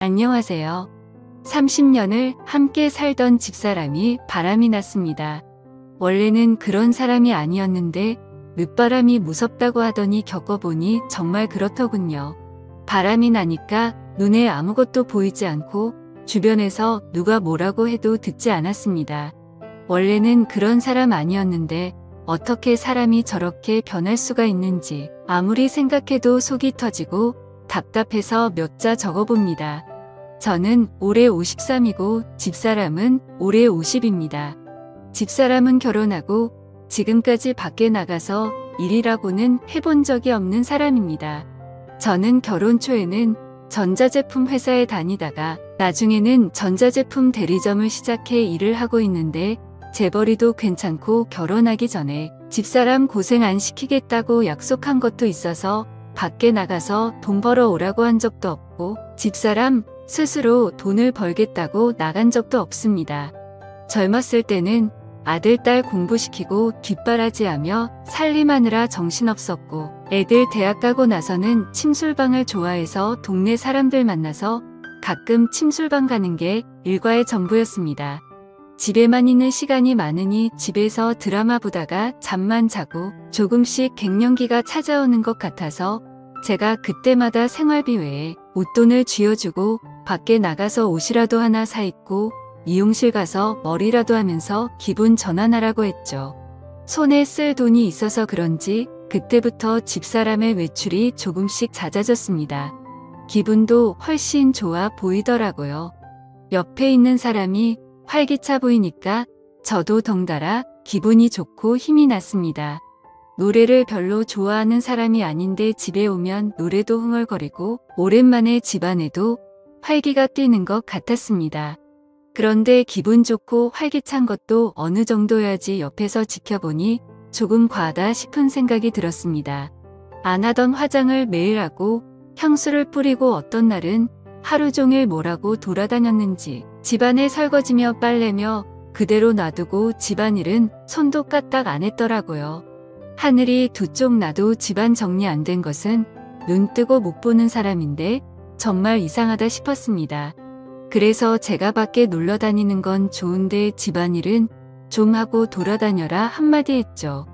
안녕하세요. 30년을 함께 살던 집사람이 바람이 났습니다. 원래는 그런 사람이 아니었는데 늦바람이 무섭다고 하더니 겪어보니 정말 그렇더군요. 바람이 나니까 눈에 아무것도 보이지 않고 주변에서 누가 뭐라고 해도 듣지 않았습니다. 원래는 그런 사람 아니었는데 어떻게 사람이 저렇게 변할 수가 있는지 아무리 생각해도 속이 터지고 답답해서 몇 자 적어봅니다. 저는 올해 53이고 집사람은 올해 50입니다. 집사람은 결혼하고 지금까지 밖에 나가서 일이라고는 해본 적이 없는 사람입니다. 저는 결혼 초에는 전자제품 회사에 다니다가 나중에는 전자제품 대리점을 시작해 일을 하고 있는데 재벌이도 괜찮고 결혼하기 전에 집사람 고생 안 시키겠다고 약속한 것도 있어서 밖에 나가서 돈 벌어 오라고 한 적도 없고 집사람 스스로 돈을 벌겠다고 나간 적도 없습니다. 젊었을 때는 아들, 딸 공부시키고 뒷바라지하며 살림하느라 정신없었고 애들 대학 가고 나서는 침술방을 좋아해서 동네 사람들 만나서 가끔 침술방 가는 게 일과의 전부였습니다. 집에만 있는 시간이 많으니 집에서 드라마 보다가 잠만 자고 조금씩 갱년기가 찾아오는 것 같아서 제가 그때마다 생활비 외에 웃돈을 쥐어주고 밖에 나가서 옷이라도 하나 사 입고 미용실 가서 머리라도 하면서 기분 전환하라고 했죠. 손에 쓸 돈이 있어서 그런지 그때부터 집사람의 외출이 조금씩 잦아졌습니다. 기분도 훨씬 좋아 보이더라고요. 옆에 있는 사람이 활기차 보이니까 저도 덩달아 기분이 좋고 힘이 났습니다. 노래를 별로 좋아하는 사람이 아닌데 집에 오면 노래도 흥얼거리고 오랜만에 집안에도 활기가 뛰는 것 같았습니다. 그런데 기분 좋고 활기찬 것도 어느 정도여야지 옆에서 지켜보니 조금 과하다 싶은 생각이 들었습니다. 안 하던 화장을 매일 하고 향수를 뿌리고 어떤 날은 하루 종일 뭐라고 돌아다녔는지 집안에 설거지며 빨래며 그대로 놔두고 집안일은 손도 까딱 안 했더라고요. 하늘이 두 쪽 나도 집안 정리 안 된 것은 눈 뜨고 못 보는 사람인데 정말 이상하다 싶었습니다. 그래서 제가 밖에 놀러 다니는 건 좋은데 집안일은 좀 하고 돌아다녀라 한마디 했죠.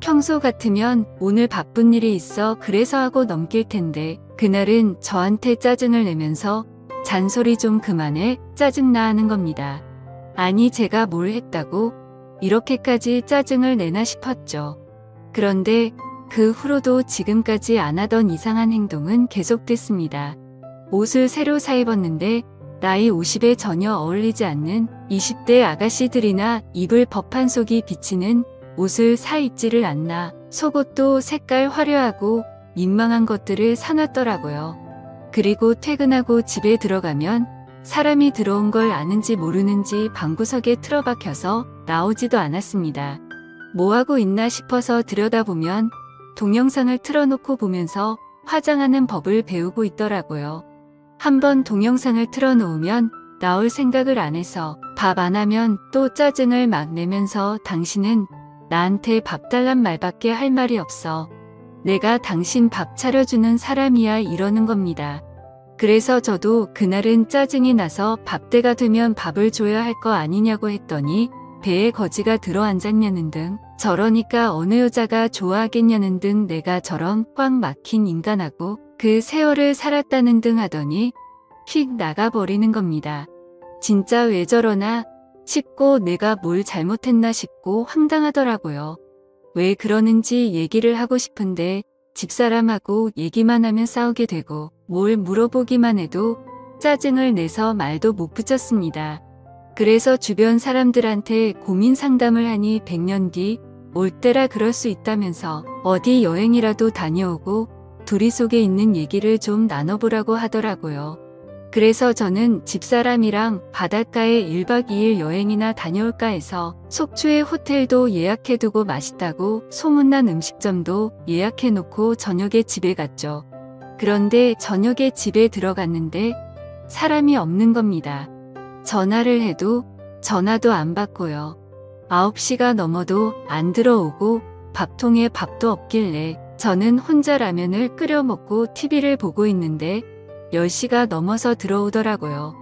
평소 같으면 오늘 바쁜 일이 있어 그래서 하고 넘길 텐데 그날은 저한테 짜증을 내면서 잔소리 좀 그만해 짜증나 하는 겁니다. 아니 제가 뭘 했다고 이렇게까지 짜증을 내나 싶었죠. 그런데 그 후로도 지금까지 안 하던 이상한 행동은 계속됐습니다. 옷을 새로 사 입었는데 나이 50에 전혀 어울리지 않는 20대 아가씨들이나 입을 법한 속이 비치는 옷을 사 입지를 않나 속옷도 색깔 화려하고 민망한 것들을 사놨더라고요. 그리고 퇴근하고 집에 들어가면 사람이 들어온 걸 아는지 모르는지 방구석에 틀어박혀서 나오지도 않았습니다. 뭐하고 있나 싶어서 들여다보면 동영상을 틀어놓고 보면서 화장하는 법을 배우고 있더라고요. 한번 동영상을 틀어놓으면 나올 생각을 안 해서 밥 안 하면 또 짜증을 막 내면서 당신은 나한테 밥 달란 말밖에 할 말이 없어. 내가 당신 밥 차려주는 사람이야 이러는 겁니다. 그래서 저도 그날은 짜증이 나서 밥때가 되면 밥을 줘야 할 거 아니냐고 했더니 배에 거지가 들어앉았냐는 등 저러니까 어느 여자가 좋아하겠냐는 등 내가 저런 꽉 막힌 인간하고 그 세월을 살았다는 등 하더니 휙 나가버리는 겁니다. 진짜 왜 저러나 싶고 내가 뭘 잘못했나 싶고 황당하더라고요. 왜 그러는지 얘기를 하고 싶은데 집사람하고 얘기만 하면 싸우게 되고 뭘 물어보기만 해도 짜증을 내서 말도 못 붙였습니다. 그래서 주변 사람들한테 고민 상담을 하니 100년 뒤 올 때라 그럴 수 있다면서 어디 여행이라도 다녀오고 둘이 속에 있는 얘기를 좀 나눠보라고 하더라고요. 그래서 저는 집사람이랑 바닷가에 1박 2일 여행이나 다녀올까 해서 속초에 호텔도 예약해두고 맛있다고 소문난 음식점도 예약해놓고 저녁에 집에 갔죠. 그런데 저녁에 집에 들어갔는데 사람이 없는 겁니다. 전화를 해도 전화도 안 받고요. 9시가 넘어도 안 들어오고 밥통에 밥도 없길래 저는 혼자 라면을 끓여 먹고 TV를 보고 있는데 10시가 넘어서 들어오더라고요.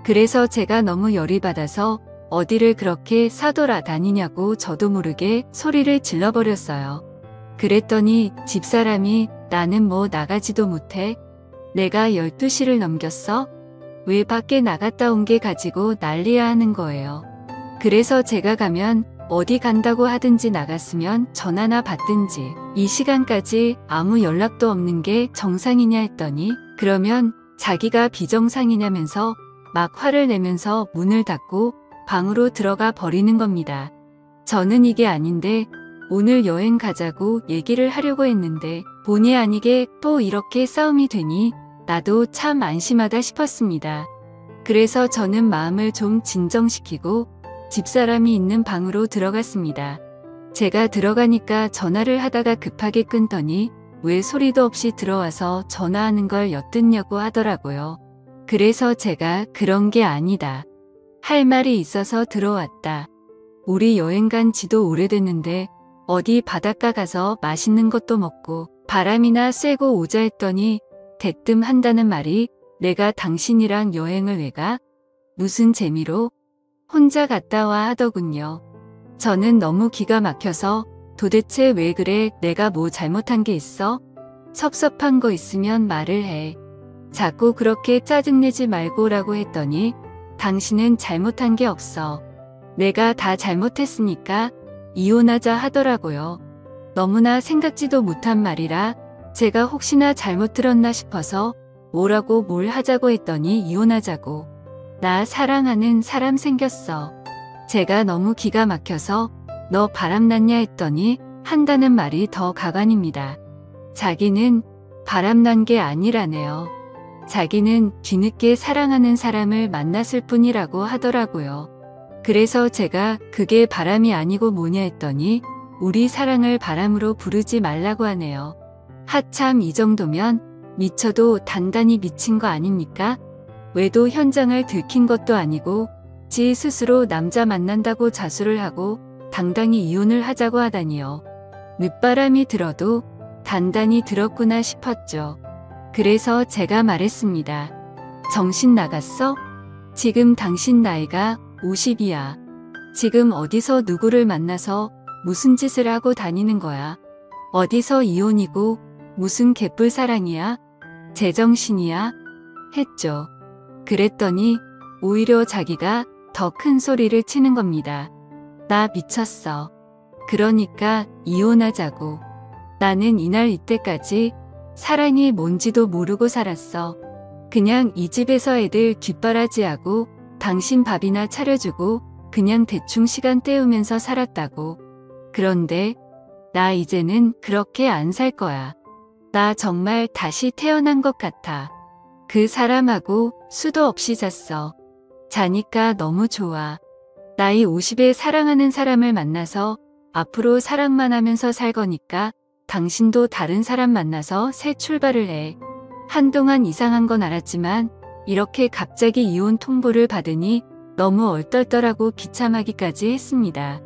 그래서 제가 너무 열이 받아서 어디를 그렇게 사돌아다니냐고 저도 모르게 소리를 질러버렸어요. 그랬더니 집사람이 나는 뭐 나가지도 못해? 내가 12시를 넘겼어? 왜 밖에 나갔다 온 게 가지고 난리야 하는 거예요. 그래서 제가 가면 어디 간다고 하든지 나갔으면 전화나 받든지 이 시간까지 아무 연락도 없는 게 정상이냐 했더니 그러면 자기가 비정상이냐면서 막 화를 내면서 문을 닫고 방으로 들어가 버리는 겁니다. 저는 이게 아닌데 오늘 여행 가자고 얘기를 하려고 했는데 본의 아니게 또 이렇게 싸움이 되니 나도 참 안심하다 싶었습니다. 그래서 저는 마음을 좀 진정시키고 집사람이 있는 방으로 들어갔습니다. 제가 들어가니까 전화를 하다가 급하게 끊더니 왜 소리도 없이 들어와서 전화하는 걸 엿듣냐고 하더라고요. 그래서 제가 그런 게 아니다. 할 말이 있어서 들어왔다. 우리 여행 간 지도 오래됐는데 어디 바닷가 가서 맛있는 것도 먹고 바람이나 쐬고 오자 했더니 대뜸 한다는 말이 내가 당신이랑 여행을 왜 가? 무슨 재미로? 혼자 갔다 와 하더군요. 저는 너무 기가 막혀서 도대체 왜 그래? 내가 뭐 잘못한 게 있어? 섭섭한 거 있으면 말을 해. 자꾸 그렇게 짜증내지 말고라고 했더니 당신은 잘못한 게 없어. 내가 다 잘못했으니까 이혼하자 하더라고요. 너무나 생각지도 못한 말이라 제가 혹시나 잘못 들었나 싶어서 뭐라고 뭘 하자고 했더니 이혼하자고. 나 사랑하는 사람 생겼어. 제가 너무 기가 막혀서 너 바람났냐 했더니 한다는 말이 더 가관입니다. 자기는 바람난 게 아니라네요. 자기는 뒤늦게 사랑하는 사람을 만났을 뿐이라고 하더라고요. 그래서 제가 그게 바람이 아니고 뭐냐 했더니 우리 사랑을 바람으로 부르지 말라고 하네요. 하참 이 정도면 미쳐도 단단히 미친 거 아닙니까? 외도 현장을 들킨 것도 아니고 지 스스로 남자 만난다고 자수를 하고 당당히 이혼을 하자고 하다니요. 늦바람이 들어도 단단히 들었구나 싶었죠. 그래서 제가 말했습니다. 정신 나갔어? 지금 당신 나이가 50이야. 지금 어디서 누구를 만나서 무슨 짓을 하고 다니는 거야? 어디서 이혼이고 무슨 개뿔 사랑이야? 제정신이야? 했죠. 그랬더니 오히려 자기가 더 큰 소리를 치는 겁니다. 나 미쳤어. 그러니까 이혼하자고. 나는 이날 이때까지 사랑이 뭔지도 모르고 살았어. 그냥 이 집에서 애들 뒷바라지하고 당신 밥이나 차려주고 그냥 대충 시간 때우면서 살았다고. 그런데 나 이제는 그렇게 안 살 거야. 나 정말 다시 태어난 것 같아. 그 사람하고 수도 없이 잤어. 자니까 너무 좋아. 나이 50에 사랑하는 사람을 만나서 앞으로 사랑만 하면서 살 거니까 당신도 다른 사람 만나서 새 출발을 해. 한동안 이상한 건 알았지만 이렇게 갑자기 이혼 통보를 받으니 너무 얼떨떨하고 비참하기까지 했습니다.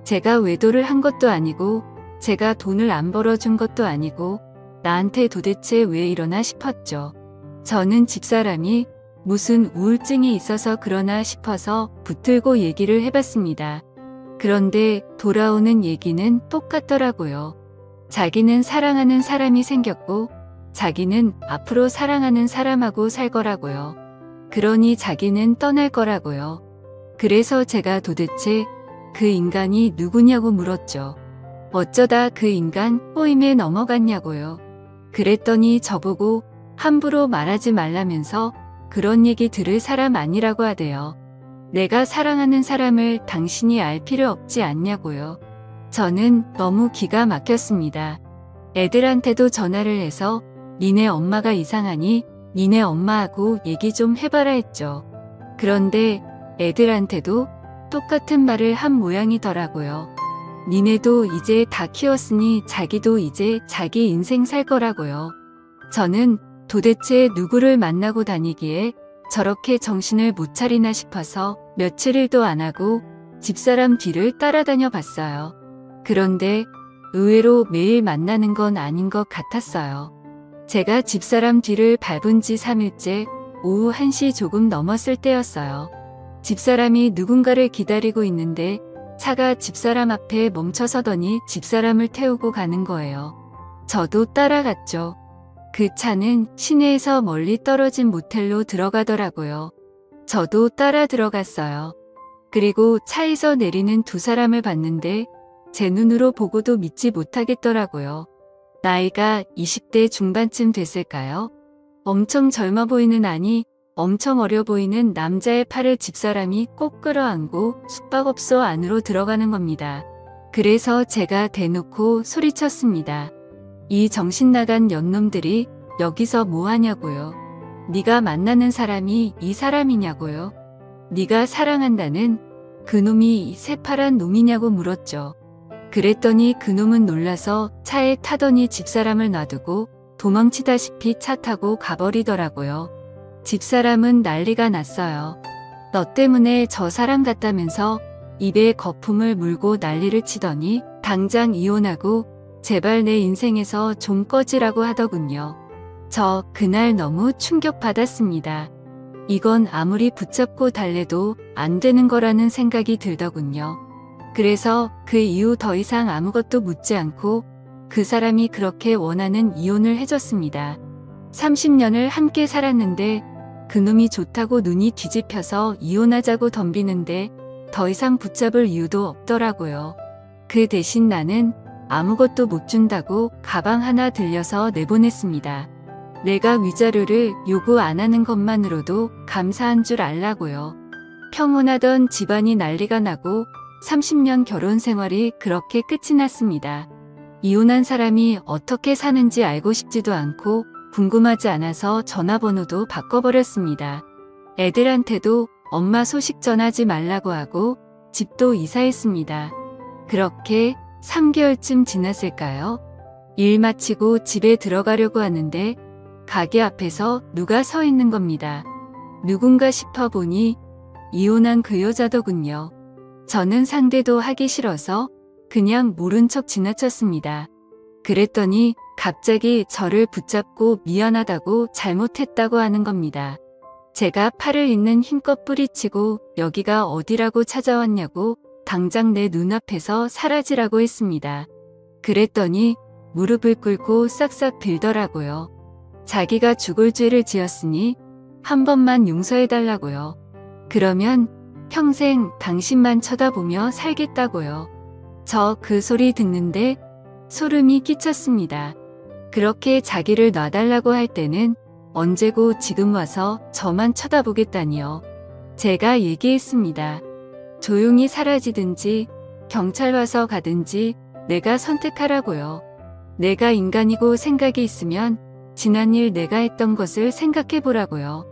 제가 외도를 한 것도 아니고 제가 돈을 안 벌어준 것도 아니고 나한테 도대체 왜 이러나 싶었죠. 저는 집사람이 무슨 우울증이 있어서 그러나 싶어서 붙들고 얘기를 해봤습니다. 그런데 돌아오는 얘기는 똑같더라고요. 자기는 사랑하는 사람이 생겼고 자기는 앞으로 사랑하는 사람하고 살 거라고요. 그러니 자기는 떠날 거라고요. 그래서 제가 도대체 그 인간이 누구냐고 물었죠. 어쩌다 그 인간 꼬임에 넘어갔냐고요. 그랬더니 저보고 함부로 말하지 말라면서 그런 얘기 들을 사람 아니라고 하대요. 내가 사랑하는 사람을 당신이 알 필요 없지 않냐고요. 저는 너무 기가 막혔습니다. 애들한테도 전화를 해서 니네 엄마가 이상하니 니네 엄마하고 얘기 좀 해봐라 했죠. 그런데 애들한테도 똑같은 말을 한 모양이더라고요. 니네도 이제 다 키웠으니 자기도 이제 자기 인생 살 거라고요. 저는 도대체 누구를 만나고 다니기에 저렇게 정신을 못 차리나 싶어서 며칠일도 안 하고 집사람 뒤를 따라다녀 봤어요. 그런데 의외로 매일 만나는 건 아닌 것 같았어요. 제가 집사람 뒤를 밟은 지 3일째 오후 1시 조금 넘었을 때였어요. 집사람이 누군가를 기다리고 있는데 차가 집사람 앞에 멈춰서더니 집사람을 태우고 가는 거예요. 저도 따라갔죠. 그 차는 시내에서 멀리 떨어진 모텔로 들어가더라고요. 저도 따라 들어갔어요. 그리고 차에서 내리는 두 사람을 봤는데 제 눈으로 보고도 믿지 못하겠더라고요. 나이가 20대 중반쯤 됐을까요? 엄청 젊어 보이는 아니 엄청 어려 보이는 남자의 팔을 집사람이 꼭 끌어안고 숙박업소 안으로 들어가는 겁니다. 그래서 제가 대놓고 소리쳤습니다. 이 정신나간 연놈들이 여기서 뭐 하냐고요. 네가 만나는 사람이 이 사람이냐고요. 네가 사랑한다는 그놈이 새파란 놈이냐고 물었죠. 그랬더니 그놈은 놀라서 차에 타더니 집사람을 놔두고 도망치다시피 차 타고 가버리더라고요. 집사람은 난리가 났어요. 너 때문에 저 사람 같다면서 입에 거품을 물고 난리를 치더니 당장 이혼하고 제발 내 인생에서 좀 꺼지라고 하더군요. 저 그날 너무 충격받았습니다. 이건 아무리 붙잡고 달래도 안 되는 거라는 생각이 들더군요. 그래서 그 이후 더 이상 아무것도 묻지 않고 그 사람이 그렇게 원하는 이혼을 해줬습니다. 30년을 함께 살았는데 그놈이 좋다고 눈이 뒤집혀서 이혼하자고 덤비는데 더 이상 붙잡을 이유도 없더라고요. 그 대신 나는 아무것도 못 준다고 가방 하나 들려서 내보냈습니다. 내가 위자료를 요구 안 하는 것만으로도 감사한 줄 알라고요. 평온하던 집안이 난리가 나고 30년 결혼 생활이 그렇게 끝이 났습니다. 이혼한 사람이 어떻게 사는지 알고 싶지도 않고 궁금하지 않아서 전화번호도 바꿔버렸습니다. 애들한테도 엄마 소식 전하지 말라고 하고 집도 이사했습니다. 그렇게 3개월쯤 지났을까요? 일 마치고 집에 들어가려고 하는데 가게 앞에서 누가 서 있는 겁니다. 누군가 싶어 보니 이혼한 그 여자더군요. 저는 상대도 하기 싫어서 그냥 모른 척 지나쳤습니다. 그랬더니 갑자기 저를 붙잡고 미안하다고 잘못했다고 하는 겁니다. 제가 팔을 있는 힘껏 뿌리치고 여기가 어디라고 찾아왔냐고 당장 내 눈앞에서 사라지라고 했습니다. 그랬더니 무릎을 꿇고 싹싹 빌더라고요. 자기가 죽을 죄를 지었으니 한 번만 용서해달라고요. 그러면 평생 당신만 쳐다보며 살겠다고요. 저 그 소리 듣는데 소름이 끼쳤습니다. 그렇게 자기를 놔달라고 할 때는 언제고 지금 와서 저만 쳐다보겠다니요. 제가 얘기했습니다. 조용히 사라지든지 경찰 와서 가든지 내가 선택하라고요. 내가 인간이고 생각이 있으면 지난 일 내가 했던 것을 생각해보라고요.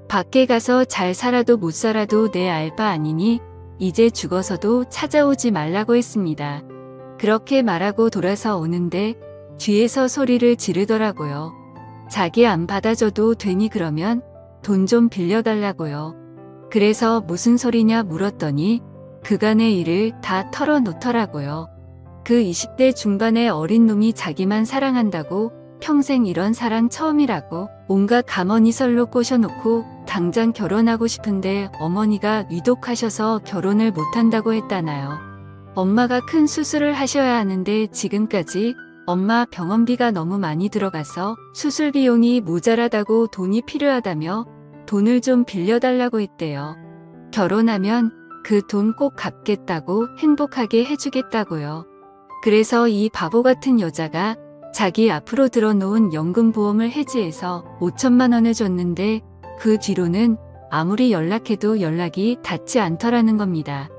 밖에 가서 잘 살아도 못 살아도 내 알 바 아니니 이제 죽어서도 찾아오지 말라고 했습니다. 그렇게 말하고 돌아서 오는데 뒤에서 소리를 지르더라고요. 자기 안 받아줘도 되니 그러면 돈 좀 빌려달라고요. 그래서 무슨 소리냐 물었더니 그간의 일을 다 털어놓더라고요. 그 20대 중반의 어린 놈이 자기만 사랑한다고 평생 이런 사랑 처음이라고 온갖 가머니설로 꼬셔놓고 당장 결혼하고 싶은데 어머니가 위독하셔서 결혼을 못한다고 했다나요. 엄마가 큰 수술을 하셔야 하는데 지금까지 엄마 병원비가 너무 많이 들어가서 수술 비용이 모자라다고 돈이 필요하다며 돈을 좀 빌려달라고 했대요. 결혼하면 그 돈 꼭 갚겠다고 행복하게 해주겠다고요. 그래서 이 바보 같은 여자가 자기 앞으로 들어놓은 연금보험을 해지해서 5천만 원을 줬는데 그 뒤로는 아무리 연락해도 연락이 닿지 않더라는 겁니다.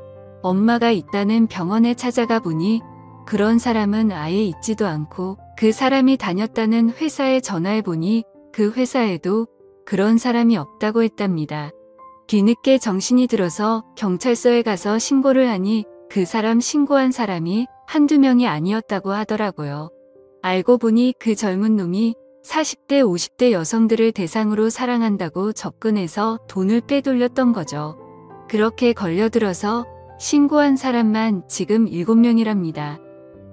엄마가 있다는 병원에 찾아가 보니 그런 사람은 아예 있지도 않고 그 사람이 다녔다는 회사에 전화해 보니 그 회사에도 그런 사람이 없다고 했답니다. 뒤늦게 정신이 들어서 경찰서에 가서 신고를 하니 그 사람 신고한 사람이 한두 명이 아니었다고 하더라고요. 알고 보니 그 젊은 놈이 40대 50대 여성들을 대상으로 사랑한다고 접근해서 돈을 빼돌렸던 거죠. 그렇게 걸려들어서 신고한 사람만 지금 7명이랍니다.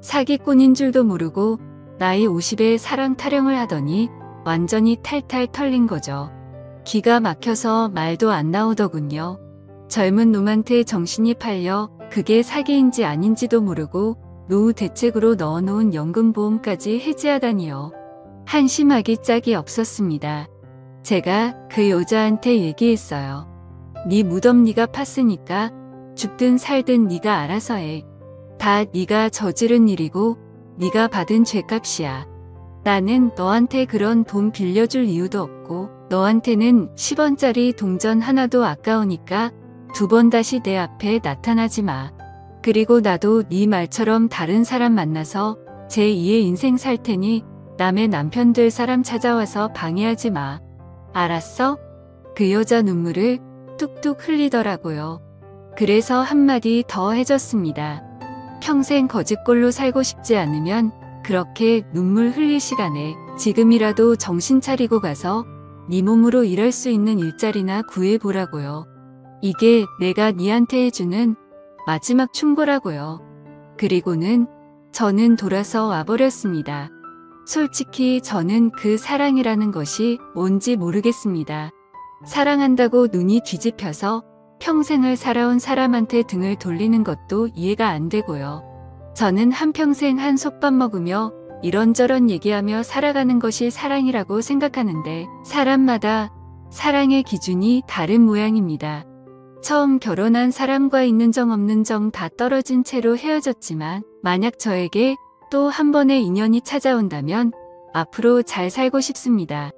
사기꾼인 줄도 모르고 나이 50에 사랑 타령을 하더니 완전히 탈탈 털린 거죠. 기가 막혀서 말도 안 나오더군요. 젊은 놈한테 정신이 팔려 그게 사기인지 아닌지도 모르고 노후 대책으로 넣어놓은 연금보험까지 해지하다니요. 한심하기 짝이 없었습니다. 제가 그 여자한테 얘기했어요. 네 무덤 네가 팠으니까 죽든 살든 네가 알아서 해. 다 네가 저지른 일이고 네가 받은 죗값이야. 나는 너한테 그런 돈 빌려줄 이유도 없고 너한테는 10원짜리 동전 하나도 아까우니까 2번 다시 내 앞에 나타나지 마. 그리고 나도 네 말처럼 다른 사람 만나서 제2의 인생 살 테니 남의 남편 될 사람 찾아와서 방해하지 마. 알았어? 그 여자 눈물을 뚝뚝 흘리더라고요. 그래서 한마디 더 해줬습니다. 평생 거짓골로 살고 싶지 않으면 그렇게 눈물 흘릴 시간에 지금이라도 정신 차리고 가서 네 몸으로 일할 수 있는 일자리나 구해보라고요. 이게 내가 네한테 해주는 마지막 충고라고요. 그리고는 저는 돌아서 와버렸습니다. 솔직히 저는 그 사랑이라는 것이 뭔지 모르겠습니다. 사랑한다고 눈이 뒤집혀서 평생을 살아온 사람한테 등을 돌리는 것도 이해가 안 되고요. 저는 한평생 한 솥밥 먹으며 이런저런 얘기하며 살아가는 것이 사랑이라고 생각하는데 사람마다 사랑의 기준이 다른 모양입니다. 처음 결혼한 사람과 있는 정 없는 정 다 떨어진 채로 헤어졌지만 만약 저에게 또 한 번의 인연이 찾아온다면 앞으로 잘 살고 싶습니다.